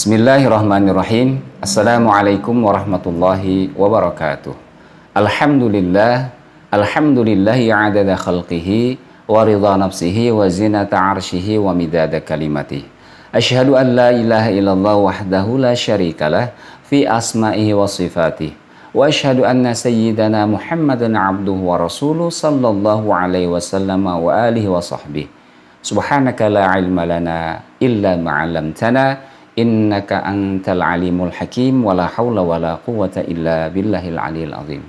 Bismillahirrahmanirrahim. Assalamualaikum warahmatullahi wabarakatuh. Alhamdulillah, alhamdulillahi adada khalqihi wa ridha nafsihi wa zinata arshihi wa midada kalimatihi. Asyhadu an la ilaha illallah wahdahu la syarikalah fi asma'ihi wa sifatihi. Wa asyhadu anna sayyidana Muhammadan abduhu wa rasuluh sallallahu alaihi wasallam wa alihi wa sahbihi. Subhanaka la ilma lana illa ma'alamtana innaka antal alimul hakim wala haula wala quwata illa billahil aliyil azim.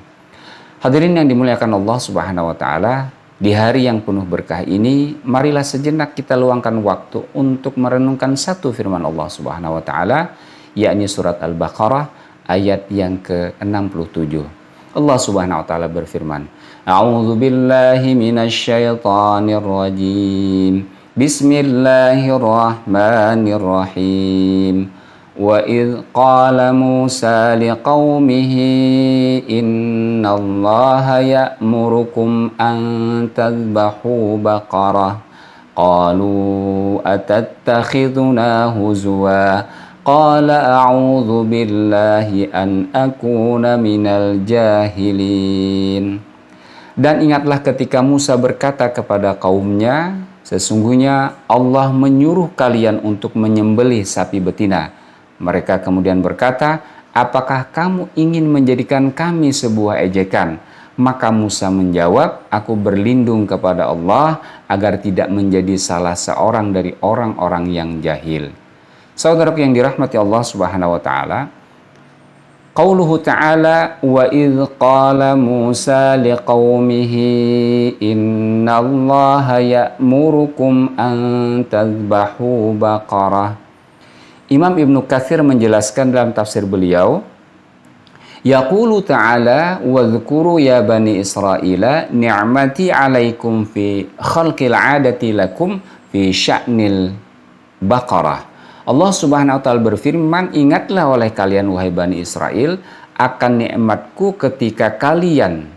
Hadirin yang dimuliakan Allah Subhanahu wa taala, di hari yang penuh berkah ini marilah sejenak kita luangkan waktu untuk merenungkan satu firman Allah Subhanahu wa taala, yakni surat Al-Baqarah ayat yang ke-67. Allah Subhanahu wa taala berfirman, A'udzu billahi minasyaitonir rajim. Bismillahirrahmanirrahim. Wa idh qala Musa liqaumihi innallaha ya'murukum an tadhbahu baqarah qalu atattakhidhuna huzwa qala a'udzu billahi an akuna minal jahilin. Dan ingatlah ketika Musa berkata kepada kaumnya, sesungguhnya Allah menyuruh kalian untuk menyembelih sapi betina. Mereka kemudian berkata, apakah kamu ingin menjadikan kami sebuah ejekan? Maka Musa menjawab, aku berlindung kepada Allah agar tidak menjadi salah seorang dari orang-orang yang jahil. Saudaraku yang dirahmati Allah Subhanahu wa taala, qauluhu ta'ala wa idh qala Musa liqaumihi innallaha ya'murukum an tadhbahu baqarah. Imam Ibnu Katsir menjelaskan dalam tafsir beliau, yaqulu ta'ala wa dhkuru ya bani Israila ni'mati 'alaikum fi khalqil 'adati lakum fi sya'nil baqarah. Allah Subhanahu wa taala berfirman, ingatlah oleh kalian wahai Bani Israel akan nikmatku ketika kalian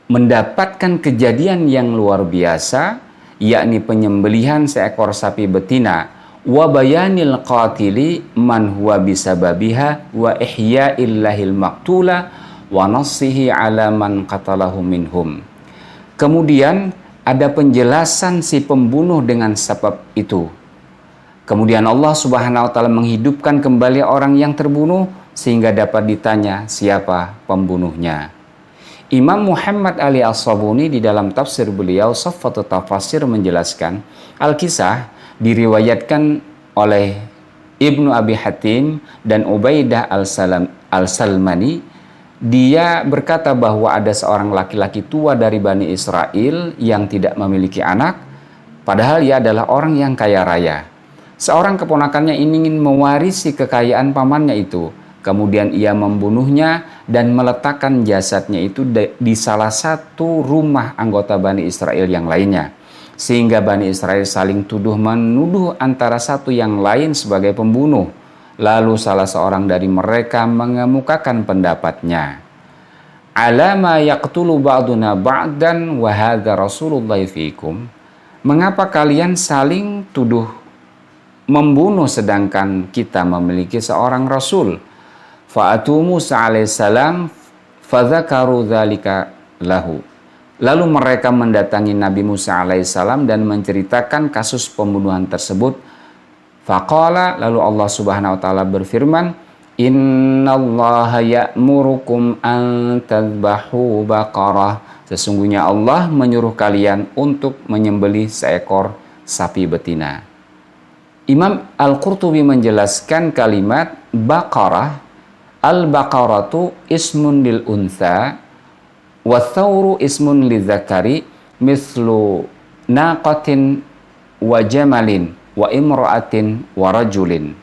mendapatkan kejadian yang luar biasa, yakni penyembelihan seekor sapi betina, wa bayanil qatili man huwa bisababiha wa ihya'illahil maqtula wa nassihi ala man qatalahu minhum. Kemudian ada penjelasan si pembunuh dengan sebab itu. Kemudian Allah Subhanahu wa taala menghidupkan kembali orang yang terbunuh sehingga dapat ditanya siapa pembunuhnya. Imam Muhammad Ali As-Sabuni di dalam tafsir beliau Saffatut Tafasir menjelaskan, Al-Kisah diriwayatkan oleh Ibnu Abi Hatim dan Ubaidah Al-Salmani. Dia berkata bahwa ada seorang laki-laki tua dari Bani Israel yang tidak memiliki anak, padahal ia adalah orang yang kaya raya. Seorang keponakannya ingin mewarisi kekayaan pamannya itu. Kemudian ia membunuhnya dan meletakkan jasadnya itu di salah satu rumah anggota Bani Israel yang lainnya. Sehingga Bani Israel saling tuduh-menuduh antara satu yang lain sebagai pembunuh. Lalu salah seorang dari mereka mengemukakan pendapatnya. Alama yaqtulu ba'duna ba'dan wa hadza Rasulullah fiikum. Mengapa kalian saling tuduh membunuh sedangkan kita memiliki seorang rasul? Fa'atu Musa alaihissalam fadzakaru dzalika lahu. Lalu mereka mendatangi Nabi Musa alaihissalam dan menceritakan kasus pembunuhan tersebut. Faqala, lalu Allah Subhanahu wa taala berfirman, innallaha ya'murukum an tadhbahu baqarah. Sesungguhnya Allah menyuruh kalian untuk menyembelih seekor sapi betina. Imam Al-Qurtubi menjelaskan kalimat Baqarah, Al-Baqaratu ismun lil untha wa thawru ismun lil zakari mislu naqatin wa jamalin wa imra'atin wa rajulin.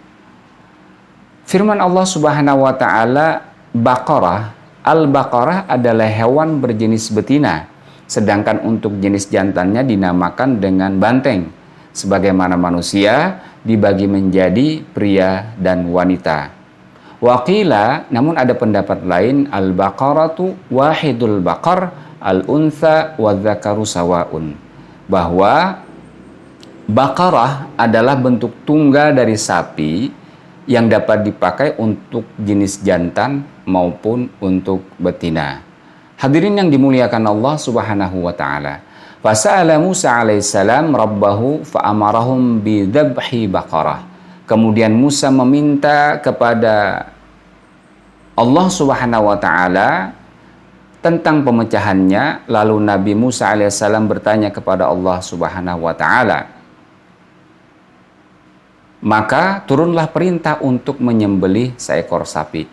Firman Allah Subhanahu wa taala, Baqarah, Al-Baqarah adalah hewan berjenis betina, sedangkan untuk jenis jantannya dinamakan dengan banteng. Sebagaimana manusia dibagi menjadi pria dan wanita. Waqila, namun ada pendapat lain, al-baqaratu wahidul baqar al-untha wa dzakaru sawaun. Bahwa baqarah adalah bentuk tunggal dari sapi yang dapat dipakai untuk jenis jantan maupun untuk betina. Hadirin yang dimuliakan Allah Subhanahu wa taala. Fasa'ala Musa alaihissalam rabbahu fa'amarahum bidhabhi baqarah. Kemudian Musa meminta kepada Allah Subhanahu wa taala tentang pemecahannya, lalu Nabi Musa alaihissalam bertanya kepada Allah Subhanahu wa taala. Maka turunlah perintah untuk menyembelih seekor sapi.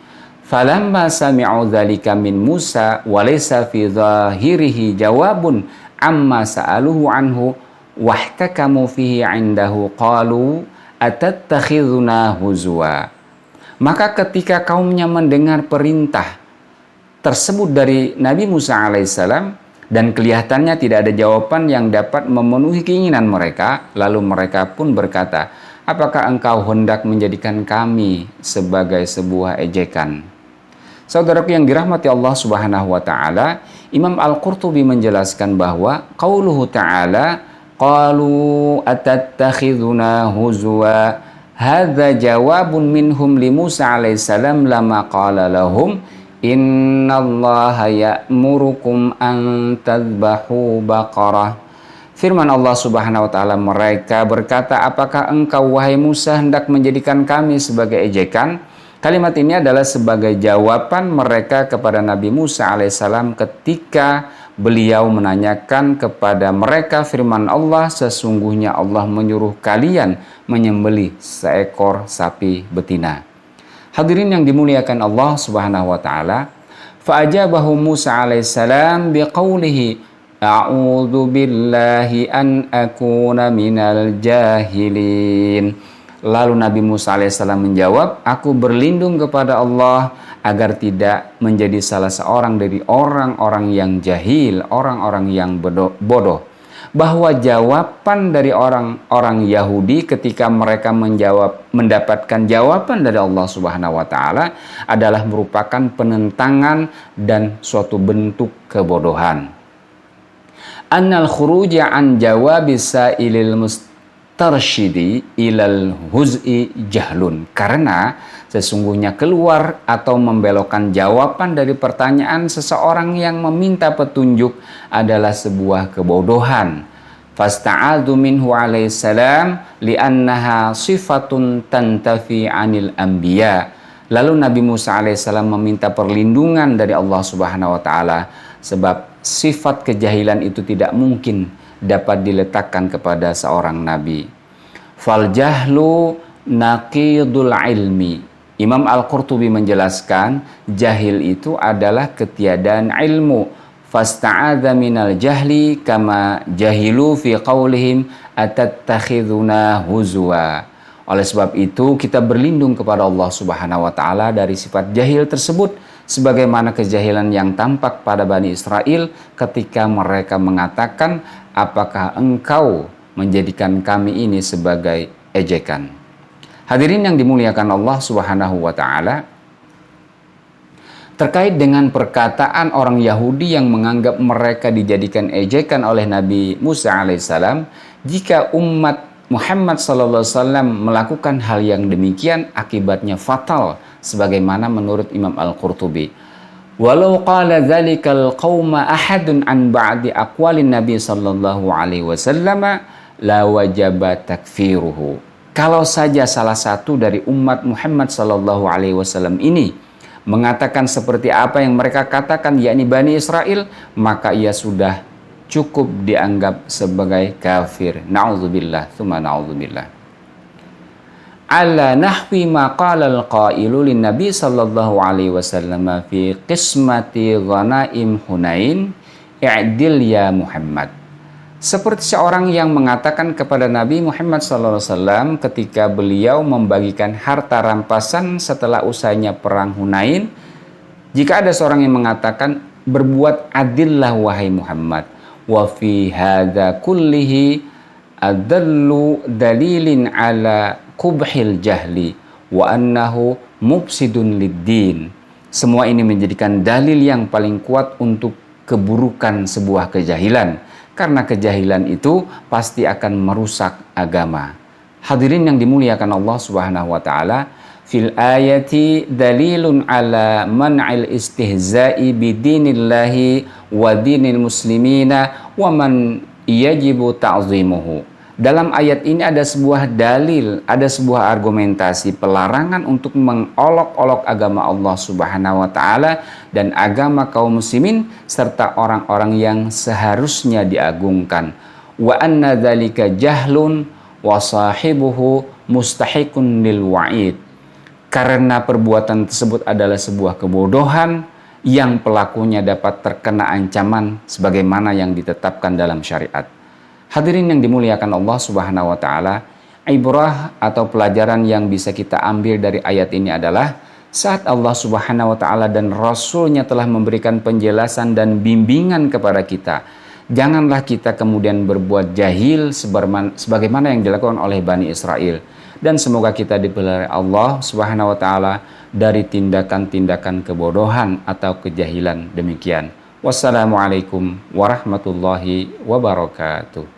Falamma sami'u dzalika min Musa wa laysa fi dhahirihi jawabun amma sa'aluhu anhu wahtakamu fihi 'indahu qalu atattakhidhuna huzwa. Maka ketika kaumnya mendengar perintah tersebut dari Nabi Musa alaihissalam dan kelihatannya tidak ada jawaban yang dapat memenuhi keinginan mereka, lalu mereka pun berkata, apakah engkau hendak menjadikan kami sebagai sebuah ejekan? Saudaraku yang dirahmati Allah Subhanahu wa taala, Imam Al-Qurtubi menjelaskan bahwa qauluhu ta'ala qalu atattakhidhuna huzwa hadza jawabun minhum li Musa alaihissalam lama qala lahum innallaha ya'murukum an tadhbahu baqarah. Firman Allah Subhanahu wa taala, mereka berkata, apakah engkau wahai Musa hendak menjadikan kami sebagai ejekan? Kalimat ini adalah sebagai jawaban mereka kepada Nabi Musa alaihissalam ketika beliau menanyakan kepada mereka firman Allah, sesungguhnya Allah menyuruh kalian menyembelih seekor sapi betina. Hadirin yang dimuliakan Allah Subhanahu wa taala, fa'ajabahu Musa alaihissalam biqaulihi a'udzu billahi an akuna minal jahilin. Lalu Nabi Musa alaihissalam menjawab, aku berlindung kepada Allah agar tidak menjadi salah seorang dari orang-orang yang jahil, orang-orang yang bodoh. Bahwa jawaban dari orang-orang Yahudi ketika mereka mendapatkan jawaban dari Allah Subhanahu wa taala adalah merupakan penentangan dan suatu bentuk kebodohan. Annal khuruja an jawabi sa'ilil tarsyidi ilal huz'i jahlun, karena sesungguhnya keluar atau membelokkan jawaban dari pertanyaan seseorang yang meminta petunjuk adalah sebuah kebodohan. Fasta'adhu minhu alaihissalam li'annaha sifatun tantafi anil anbiya. Lalu Nabi Musa alaihissalam meminta perlindungan dari Allah Subhanahu wa taala sebab sifat kejahilan itu tidak mungkin dapat diletakkan kepada seorang nabi. Fal jahlu naqidul ilmi. Imam Al-Qurtubi menjelaskan jahil itu adalah ketiadaan ilmu. Fasta'adha minal jahli kama jahilu fi qaulihim atattakhidhuna huzwa. Oleh sebab itu kita berlindung kepada Allah Subhanahu wa taala dari sifat jahil tersebut, sebagaimana kejahilan yang tampak pada Bani Israel ketika mereka mengatakan, apakah engkau menjadikan kami ini sebagai ejekan? Hadirin yang dimuliakan Allah Subhanahu wa taala, terkait dengan perkataan orang Yahudi yang menganggap mereka dijadikan ejekan oleh Nabi Musa alaihissalam, jika umat Muhammad sallallahu alaihi wasallam melakukan hal yang demikian, akibatnya fatal sebagaimana menurut Imam Al-Qurtubi. Walau qala dzalikal qauma ahadun an ba'di aqwalin Nabi sallallahu alaihi wasallam la wajaba takfiruhu. Kalau saja salah satu dari umat Muhammad sallallahu alaihi wasallam ini mengatakan seperti apa yang mereka katakan, yakni Bani Israel, maka ia sudah cukup dianggap sebagai kafir. Na'udzubillah, tsumma na'udzubillah. Ala nahwi ma qala al-qailu lin Nabi sallallahu alaihi wasallam fi qismati ghanaim Hunain, i'dil ya Muhammad. Seperti seorang yang mengatakan kepada Nabi Muhammad sallallahu alaihi wasallam ketika beliau membagikan harta rampasan setelah usainya perang Hunain, jika ada seorang yang mengatakan, berbuat adillah wahai Muhammad, wa fi hadza kullihi adallu dalilin ala kubhil jahli wa annahu mufsidun lid-din. Semua ini menjadikan dalil yang paling kuat untuk keburukan sebuah kejahilan, karena kejahilan itu pasti akan merusak agama. Hadirin yang dimuliakan Allah Subhanahu wa taala, fil ayati dalilun ala man'il istihza'i bidinillahi wa dinil muslimina wa man yajibu ta'zimuhu. Dalam ayat ini ada sebuah dalil, ada sebuah argumentasi pelarangan untuk mengolok-olok agama Allah Subhanahu wa taala dan agama kaum muslimin serta orang-orang yang seharusnya diagungkan. Wa anna dzalika jahlun wa sahibuhu mustahiqun lil wa'id. Karena perbuatan tersebut adalah sebuah kebodohan yang pelakunya dapat terkena ancaman sebagaimana yang ditetapkan dalam syariat. Hadirin yang dimuliakan Allah Subhanahu wa taala, ibrah atau pelajaran yang bisa kita ambil dari ayat ini adalah saat Allah Subhanahu wa taala dan Rasul-Nya telah memberikan penjelasan dan bimbingan kepada kita, janganlah kita kemudian berbuat jahil sebagaimana yang dilakukan oleh Bani Israel. Dan semoga kita dipelihara Allah Subhanahu wa taala dari tindakan-tindakan kebodohan atau kejahilan demikian. Wassalamualaikum warahmatullahi wabarakatuh.